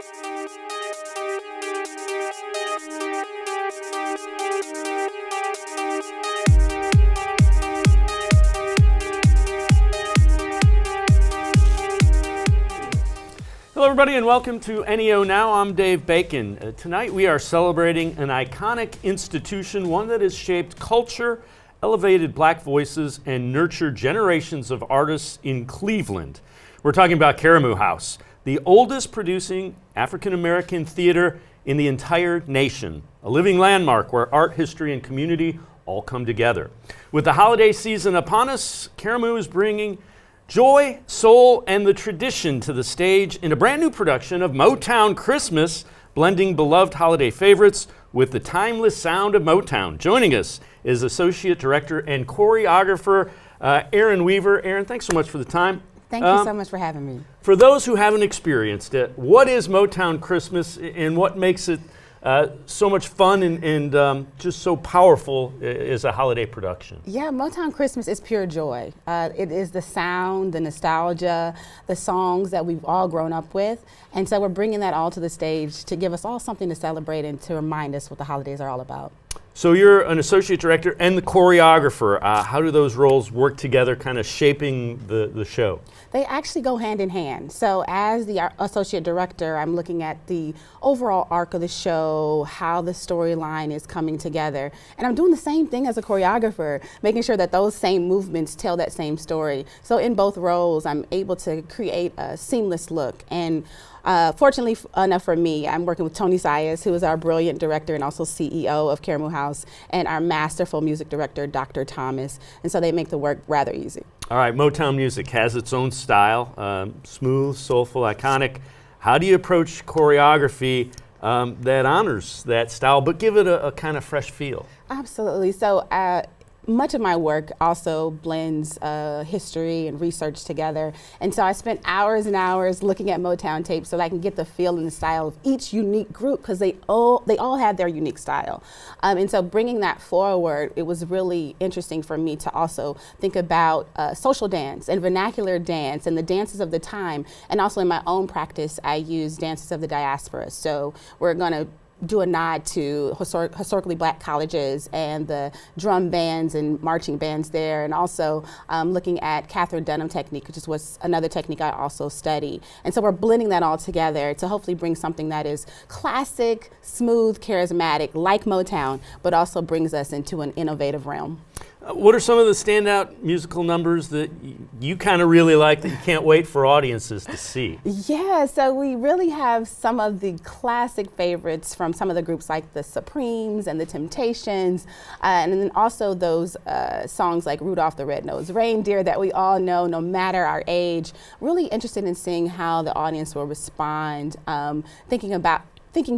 Hello everybody and welcome to NEO Now. I'm Dave Bacon. Tonight we are celebrating an iconic institution, one that has shaped culture, elevated black voices, and nurtured generations of artists in Cleveland. We're talking about Karamu House, the oldest producing African-American theater in the entire nation, a living landmark where art, history, and community all come together. With the holiday season upon us, Karamu is bringing joy, soul, and the tradition to the stage in a brand new production of Motown Christmas, blending beloved holiday favorites with the timeless sound of Motown. Joining us is Associate Director and Choreographer Aaron Weaver. Aaron, thanks so much for the time. Thank you so much for having me. For those who haven't experienced it, what is Motown Christmas and what makes it so much fun and just so powerful as a holiday production? Yeah, Motown Christmas is pure joy. It is the sound, the nostalgia, the songs that we've all grown up with. And so we're bringing that all to the stage to give us all something to celebrate and to remind us what the holidays are all about. So you're an associate director and the choreographer. How do those roles work together, kind of shaping the show? They actually go hand in hand. So as the associate director, I'm looking at the overall arc of the show, how the storyline is coming together. And I'm doing the same thing as a choreographer, making sure that those same movements tell that same story. So in both roles, I'm able to create a seamless look. And fortunately enough for me, I'm working with Tony Sias, who is our brilliant director and also CEO of Karamu House, and our masterful music director, Dr. Thomas. And so they make the work rather easy. All right, Motown music has its own style, smooth, soulful, iconic. How do you approach choreography that honors that style, but give it a kind of fresh feel? Absolutely. So much of my work also blends history and research together. And so I spent hours and hours looking at Motown tapes so that I can get the feel and the style of each unique group, because they all had their unique style. And so bringing that forward, it was really interesting for me to also think about social dance and vernacular dance and the dances of the time. And also in my own practice, I use dances of the diaspora. So we're going to do a nod to historically black colleges and the drum bands and marching bands there, and also looking at Catherine Dunham technique, which was another technique I also study. And so we're blending that all together to hopefully bring something that is classic, smooth, charismatic, like Motown, but also brings us into an innovative realm. What are some of the standout musical numbers that you kind of really like that you can't wait for audiences to see? Yeah, so we really have some of the classic favorites from some of the groups like the Supremes and the Temptations, and then also those songs like Rudolph the Red-Nosed Reindeer that we all know no matter our age. Really interested in seeing how the audience will respond, thinking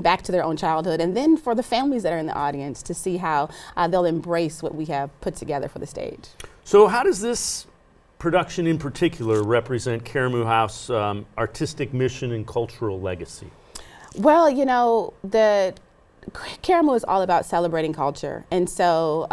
back to their own childhood, and then for the families that are in the audience to see how they'll embrace what we have put together for the stage. So how does this production in particular represent Karamu House artistic mission and cultural legacy? Well, you know, the Karamu is all about celebrating culture, and so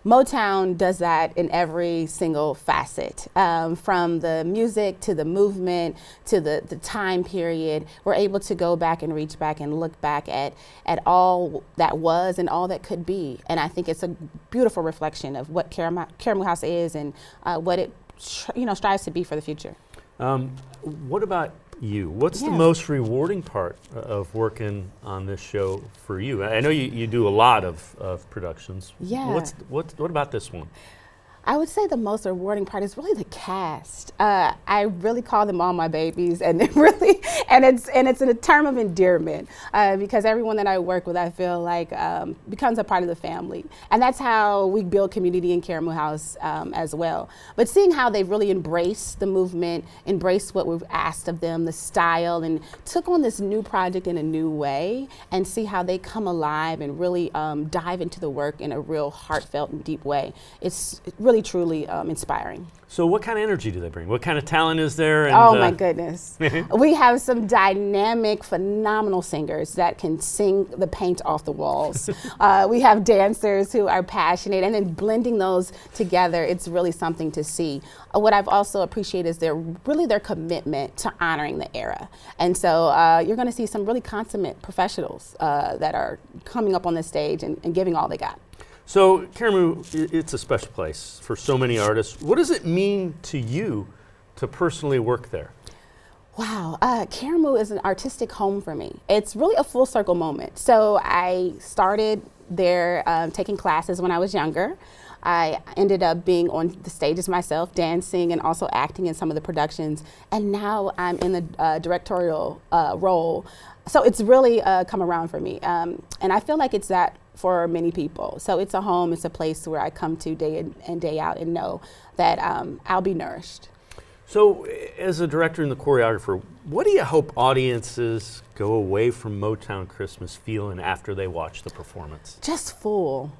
Motown does that in every single facet, from the music to the movement to the time period. We're able to go back and reach back and look back at all that was and all that could be. And I think it's a beautiful reflection of what Karamu House is and what it strives to be for the future. What about you? What's the most rewarding part of working on this show for you? I know you do a lot of productions. Yeah. What about this one? I would say the most rewarding part is really the cast. I really call them all my babies, and it's in a term of endearment because everyone that I work with, I feel like becomes a part of the family, and that's how we build community in Karamu House as well. But seeing how they've really embraced the movement, embraced what we've asked of them, the style, and took on this new project in a new way, and see how they come alive and really dive into the work in a real heartfelt and deep way. It's really really, truly inspiring. So what kind of energy do they bring? What kind of talent is there? And, oh my goodness. We have some dynamic, phenomenal singers that can sing the paint off the walls. We have dancers who are passionate, and then blending those together, it's really something to see. What I've also appreciated is their commitment to honoring the era. And so you're going to see some really consummate professionals that are coming up on the stage and giving all they got. So Karamu, it's a special place for so many artists. What does it mean to you to personally work there? Wow, Karamu is an artistic home for me. It's really a full circle moment. So I started there taking classes when I was younger. I ended up being on the stages myself, dancing and also acting in some of the productions. And now I'm in the directorial role. So it's really come around for me. And I feel like it's that for many people. So it's a home, it's a place where I come to day in and day out and know that I'll be nourished. So as a director and the choreographer, what do you hope audiences go away from Motown Christmas feeling after they watch the performance? Just full,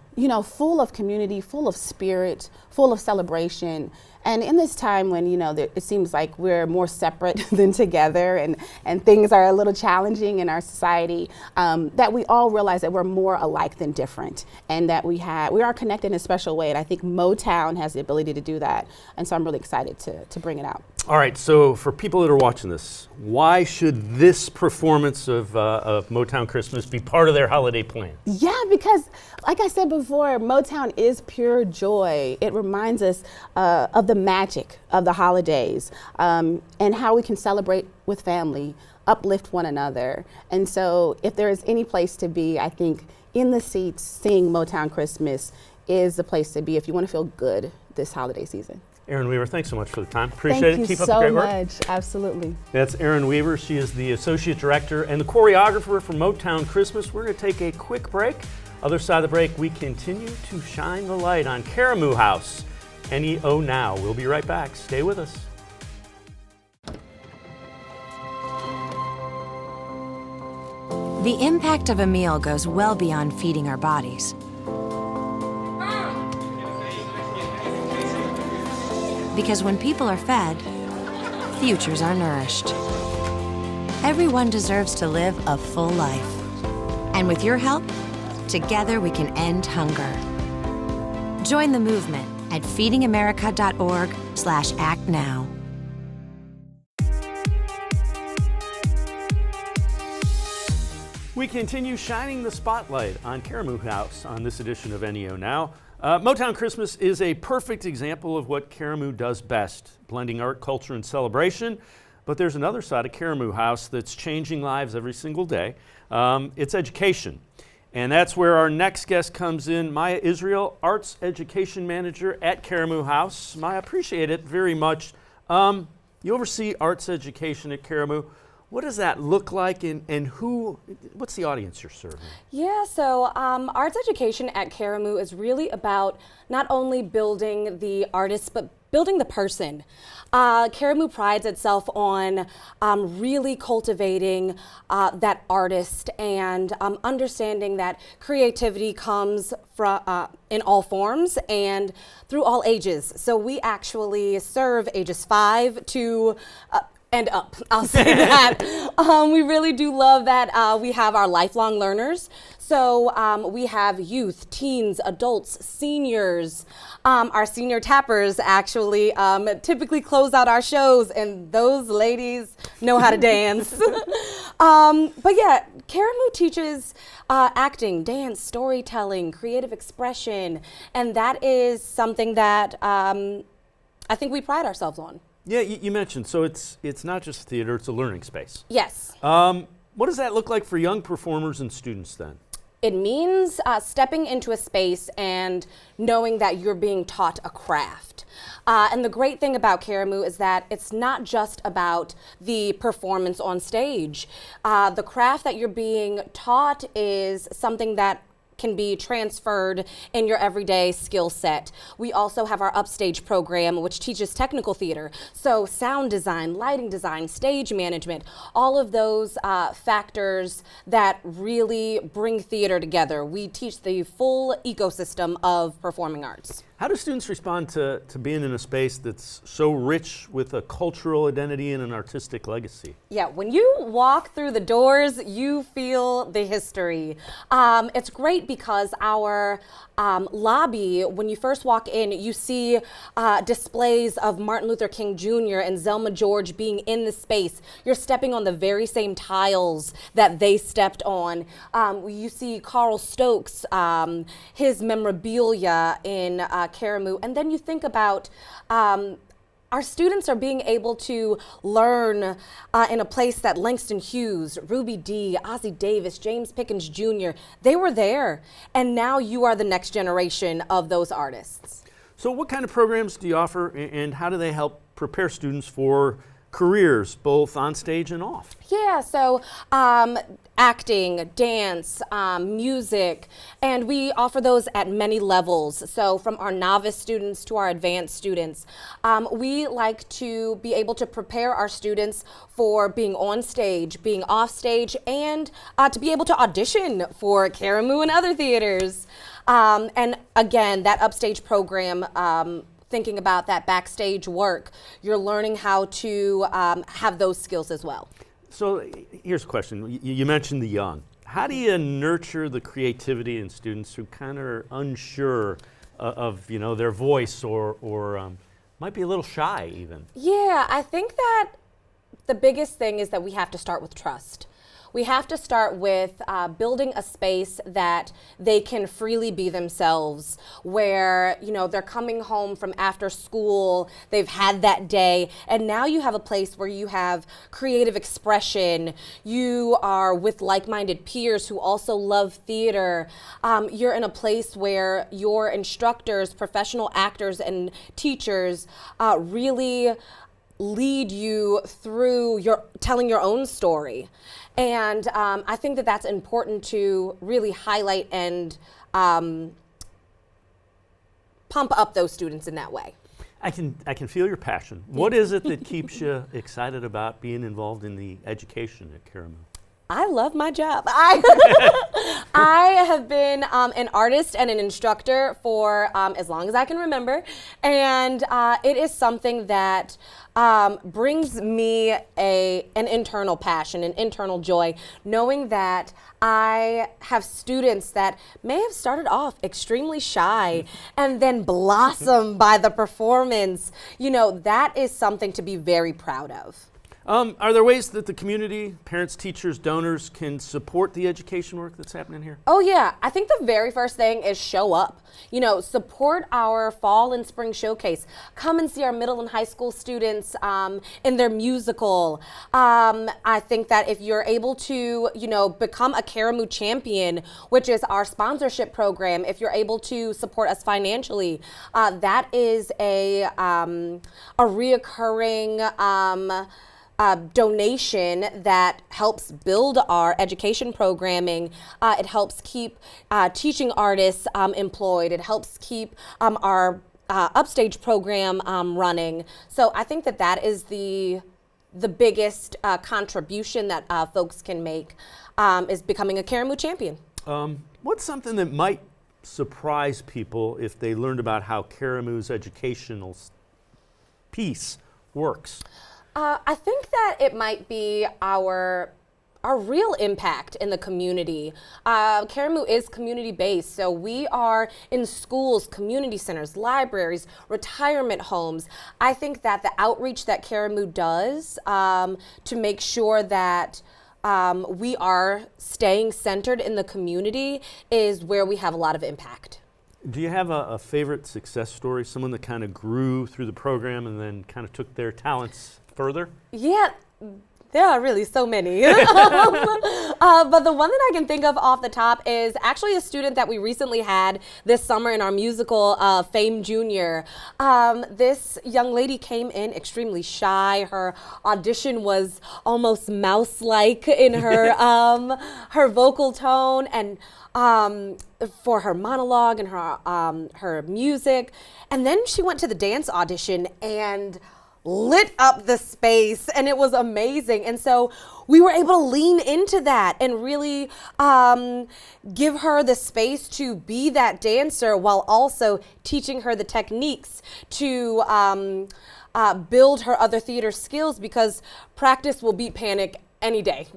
full of community, full of spirit, full of celebration. And in this time when, it seems like we're more separate than together and things are a little challenging in our society, that we all realize that we're more alike than different, and that we are connected in a special way. And I think Motown has the ability to do that. And so I'm really excited to bring it out. All right, so for people that are watching this, why should this performance of Motown Christmas be part of their holiday plan? Yeah, because like I said before, Motown is pure joy. It reminds us of the magic of the holidays and how we can celebrate with family, uplift one another. And so if there is any place to be, I think in the seats seeing Motown Christmas is the place to be if you want to feel good this holiday season. Erin Weaver, thanks so much for the time. Appreciate it. Keep up the great work. Thank you so much. Absolutely. That's Erin Weaver. She is the Associate Director and the choreographer for Motown Christmas. We're going to take a quick break. Other side of the break, we continue to shine the light on Karamu House. NEO Now. We'll be right back. Stay with us. The impact of a meal goes well beyond feeding our bodies. Because when people are fed, futures are nourished. Everyone deserves to live a full life. And with your help, together we can end hunger. Join the movement at feedingamerica.org/actnow. We continue shining the spotlight on Karamu House on this edition of NEO Now. Motown Christmas is a perfect example of what Karamu does best, blending art, culture, and celebration. But there's another side of Karamu House that's changing lives every single day. It's education. And that's where our next guest comes in, Maya Israel, Arts Education Manager at Karamu House. Maya, appreciate it very much. You oversee arts education at Karamu. What does that look like, and what's the audience you're serving? Yeah, so arts education at Karamu is really about not only building the artist, but building the person. Karamu prides itself on really cultivating that artist and understanding that creativity comes from in all forms and through all ages. So we actually serve ages 5 to and up, I'll say that. We really do love that we have our lifelong learners. So we have youth, teens, adults, seniors. Our senior tappers actually typically close out our shows, and those ladies know how to dance. But yeah, Karamu teaches acting, dance, storytelling, creative expression, and that is something that I think we pride ourselves on. Yeah, you mentioned, so it's not just theater, it's a learning space. Yes. What does that look like for young performers and students then? It means stepping into a space and knowing that you're being taught a craft. And the great thing about Karamu is that it's not just about the performance on stage. The craft that you're being taught is something that can be transferred in your everyday skill set. We also have our Upstage program, which teaches technical theater. So sound design, lighting design, stage management, all of those factors that really bring theater together. We teach the full ecosystem of performing arts. How do students respond to being in a space that's so rich with a cultural identity and an artistic legacy? Yeah, when you walk through the doors, you feel the history. It's great because our lobby, when you first walk in, you see displays of Martin Luther King Jr. and Zelma George being in the space. You're stepping on the very same tiles that they stepped on. You see Carl Stokes, his memorabilia in Karamu, and then you think about our students are being able to learn in a place that Langston Hughes, Ruby Dee, Ossie Davis, James Pickens Jr., they were there, and now you are the next generation of those artists. So what kind of programs do you offer, and how do they help prepare students for careers, both on stage and off? Yeah, so acting, dance, music, and we offer those at many levels. So from our novice students to our advanced students. We like to be able to prepare our students for being on stage, being off stage, and to be able to audition for Karamu and other theaters. And again, that upstage program, thinking about that backstage work, you're learning how to have those skills as well. So here's a question. You mentioned the young. How do you nurture the creativity in students who kind of are unsure of their voice or might be a little shy even? Yeah, I think that the biggest thing is that we have to start with trust. We have to start with building a space that they can freely be themselves, where they're coming home from after school, they've had that day, and now you have a place where you have creative expression, you are with like-minded peers who also love theater, you're in a place where your instructors, professional actors, and teachers really lead you through telling your own story. And I think that that's important to really highlight and pump up those students in that way. I can feel your passion. What is it that keeps you excited about being involved in the education at Karamu? I love my job. I have been an artist and an instructor for as long as I can remember, and it is something that brings me an internal passion, an internal joy, knowing that I have students that may have started off extremely shy and then blossom by the performance. That is something to be very proud of. Are there ways that the community, parents, teachers, donors can support the education work that's happening here? Oh yeah, I think the very first thing is show up. Support our fall and spring showcase. Come and see our middle and high school students in their musical. I think that if you're able to, become a Karamu champion, which is our sponsorship program, if you're able to support us financially, that is a reoccurring donation that helps build our education programming. It helps keep teaching artists employed. It helps keep our upstage program running. So I think that is the biggest contribution that folks can make is becoming a Karamu champion. What's something that might surprise people if they learned about how Karamu's educational piece works? I think that it might be our real impact in the community. Karamu is community-based, so we are in schools, community centers, libraries, retirement homes. I think that the outreach that Karamu does to make sure that we are staying centered in the community is where we have a lot of impact. Do you have a favorite success story, someone that kind of grew through the program and then kind of took their talents further? Yeah, there are really so many. But the one that I can think of off the top is actually a student that we recently had this summer in our musical, Fame Junior. This young lady came in extremely shy. Her audition was almost mouse-like in her her vocal tone and for her monologue and her music. And then she went to the dance audition and lit up the space, and it was amazing. And so we were able to lean into that and really give her the space to be that dancer while also teaching her the techniques to build her other theater skills, because practice will beat panic any day.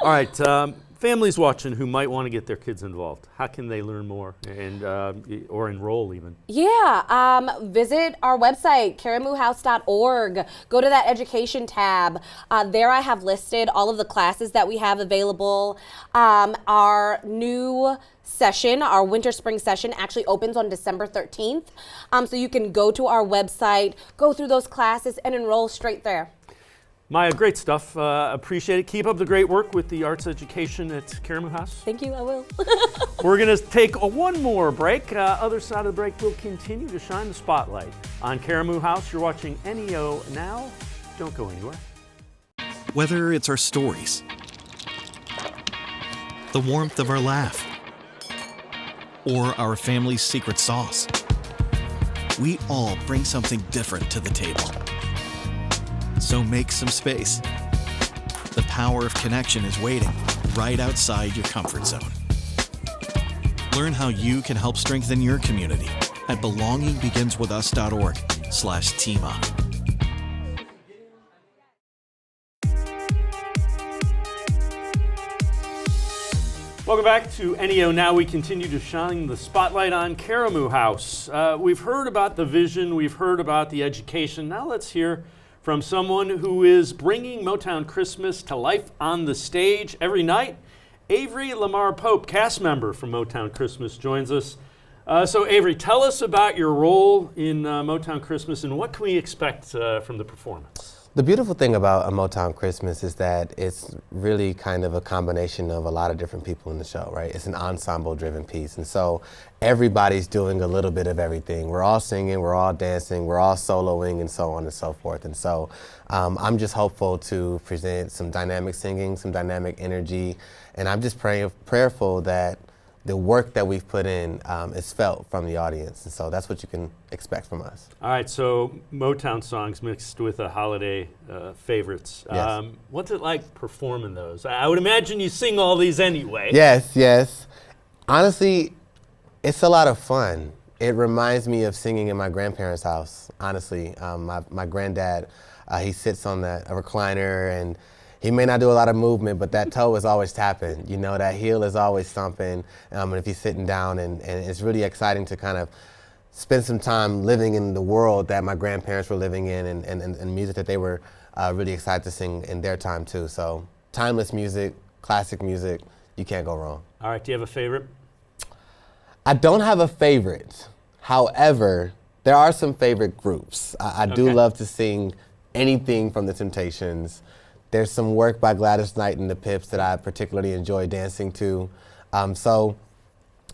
All right, families watching who might want to get their kids involved, how can they learn more and or enroll even? Yeah, visit our website, karamuhouse.org. Go to that education tab. There I have listed all of the classes that we have available. Our new session, our winter spring session, actually opens on December 13th. So you can go to our website, go through those classes, and enroll straight there. Maya, great stuff. Appreciate it. Keep up the great work with the arts education at Karamu House. Thank you, I will. We're going to take one more break. Other side of the break, we'll continue to shine the spotlight on Karamu House. You're watching NEO Now. Don't go anywhere. Whether it's our stories, the warmth of our laugh, or our family's secret sauce, we all bring something different to the table. So make some space. The power of connection is waiting right outside your comfort zone. Learn how you can help strengthen your community at belongingbeginswithus.org/teamup. Welcome back to NEO Now. We continue to shine the spotlight on Karamu House. We've heard about the vision, we've heard about the education. Now let's hear from someone who is bringing Motown Christmas to life on the stage every night. Avery Lamar Pope, cast member from Motown Christmas, joins us. So Avery, tell us about your role in Motown Christmas and what can we expect from the performance? The beautiful thing about A Motown Christmas is that it's really kind of a combination of a lot of different people in the show, right? It's an ensemble-driven piece, and so everybody's doing a little bit of everything. We're all singing, we're all dancing, we're all soloing, and so on and so forth. And so I'm just hopeful to present some dynamic singing, some dynamic energy, and I'm just prayerful that the work that we've put in is felt from the audience, and so that's what you can expect from us. All right, so Motown songs mixed with holiday favorites. Yes. What's it like performing those? I would imagine you sing all these anyway. Yes, yes. Honestly, it's a lot of fun. It reminds me of singing in my grandparents' house, honestly. My granddad, he sits on a recliner, and he may not do a lot of movement, but that toe is always tapping. You know, that heel is always stomping. And if he's sitting down, and it's really exciting to kind of spend some time living in the world that my grandparents were living in, and music that they were really excited to sing in their time too. So timeless music, classic music, you can't go wrong. All right, do you have a favorite? I don't have a favorite. However, there are some favorite groups. I do love to sing anything from the Temptations. There's some work by Gladys Knight and the Pips that I particularly enjoy dancing to. So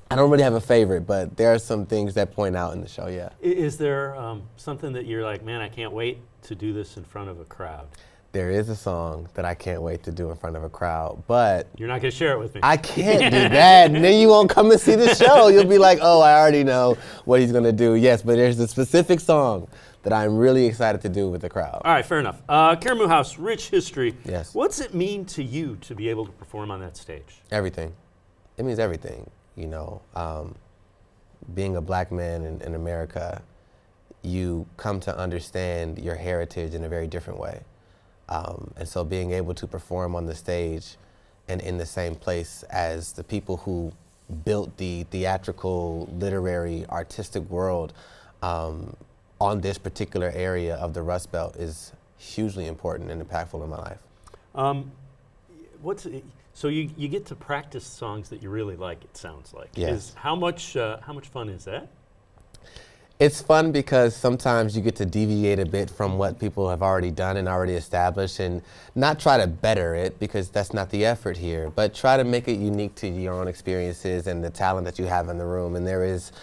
I don't really have a favorite, but there are some things that point out in the show, yeah. Is there something that you're like, man, I can't wait to do this in front of a crowd? There is a song that I can't wait to do in front of a crowd, but You're not going to share it with me. I can't do that, and then you won't come and see the show. You'll be like, oh, I already know what he's gonna do. Yes, but there's a specific song that I'm really excited to do with the crowd. All right, fair enough. Karamu House, rich history. Yes. What's it mean to you to be able to perform on that stage? Everything. It means everything, you know. Being a black man in America, you come to understand your heritage in a very different way. And so being able to perform on the stage and in the same place as the people who built the theatrical, literary, artistic world on this particular area of the Rust Belt is hugely important and impactful in my life. So you get to practice songs that you really like, it sounds like. Yes. How much fun is that? It's fun because sometimes you get to deviate a bit from what people have already done and already established, and not try to better it, because that's not the effort here, but try to make it unique to your own experiences and the talent that you have in the room. And there is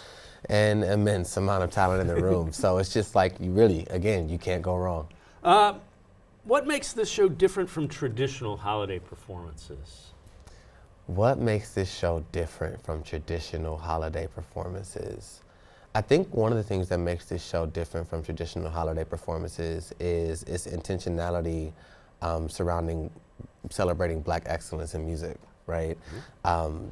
an immense amount of talent in the room. So it's just like, you really, again, you can't go wrong. What makes this show different from traditional holiday performances? What makes this show different from traditional holiday performances? I think one of the things that makes this show different from traditional holiday performances is its intentionality surrounding celebrating Black excellence in music, right?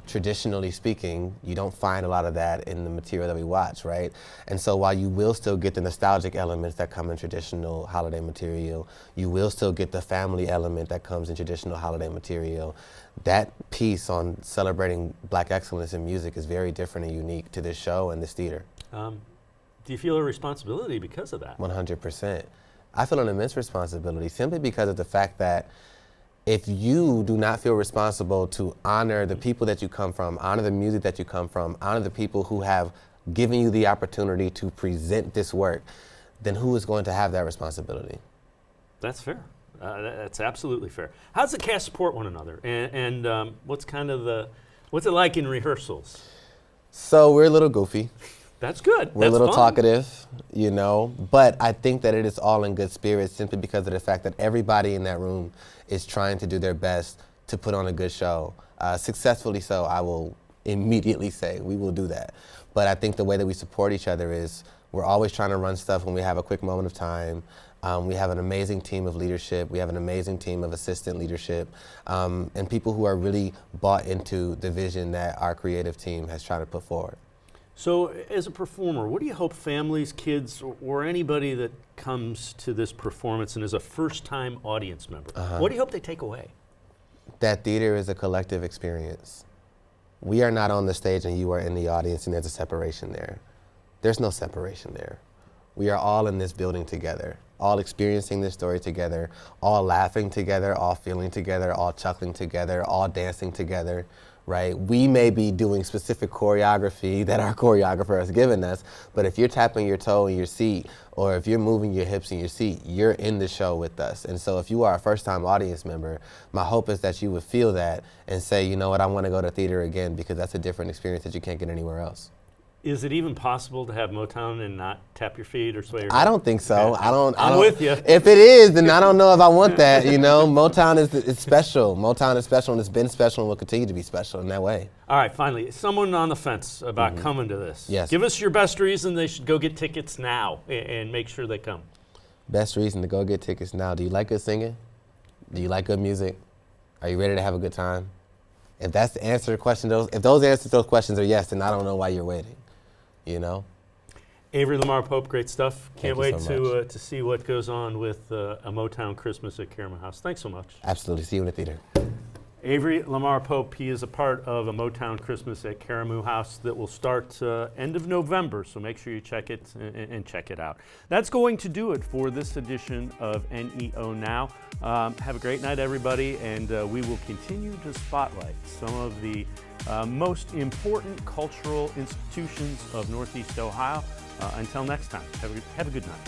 Traditionally speaking, you don't find a lot of that in the material that we watch, right? And so while you will still get the nostalgic elements that come in traditional holiday material, you will still get the family element that comes in traditional holiday material. That piece on celebrating Black excellence in music is very different and unique to this show and this theater. Do you feel a responsibility because of that? 100%. I feel an immense responsibility simply because of the fact that if you do not feel responsible to honor the people that you come from, honor the music that you come from, honor the people who have given you the opportunity to present this work, then who is going to have that responsibility? That's fair. That's absolutely fair. How does the cast support one another? And what's it like in rehearsals? So we're a little goofy. That's good. We're a little fun. talkative, you know, but I think that it is all in good spirits simply because of the fact that everybody in that room is trying to do their best to put on a good show. Successfully so, I will immediately say we will do that. But I think the way that we support each other is we're always trying to run stuff when we have a quick moment of time. We have an amazing team of leadership. We have an amazing team of assistant leadership and people who are really bought into the vision that our creative team has tried to put forward. So as a performer, what do you hope families, kids, or anybody that comes to this performance and is a first-time audience member, what do you hope they take away? That theater is a collective experience. We are not on the stage and you are in the audience and there's a separation there. There's no separation there. We are all in this building together, all experiencing this story together, all laughing together, all feeling together, all chuckling together, all dancing together. Right? We may be doing specific choreography that our choreographer has given us, but if you're tapping your toe in your seat or if you're moving your hips in your seat, you're in the show with us. And so if you are a first-time audience member, my hope is that you would feel that and say, you know what, I want to go to theater again because that's a different experience that you can't get anywhere else. Is it even possible to have Motown and not tap your feet or sway your I don't think so. Okay. I'm with you. If it is, then I don't know if I want that. You know, Motown is special. Motown is special, and it's been special, and will continue to be special in that way. All right, finally, someone on the fence about coming to this. Yes. Give us your best reason they should go get tickets now and make sure they come. Best reason to go get tickets now. Do you like good singing? Do you like good music? Are you ready to have a good time? If that's the answer to the question, if those answers to those questions are yes, then I don't know why you're waiting. You know? Avery Lamar Pope, great stuff. Can't wait so to see what goes on with a Motown Christmas at Karamu House. Thanks so much. Absolutely. See you in the theater. Avery Lamar Pope, he is a part of a Motown Christmas at Karamu House that will start end of November, so make sure you check it and check it out. That's going to do it for this edition of NEO Now. Have a great night, everybody, and we will continue to spotlight some of the most important cultural institutions of Northeast Ohio. Until next time, have a good night.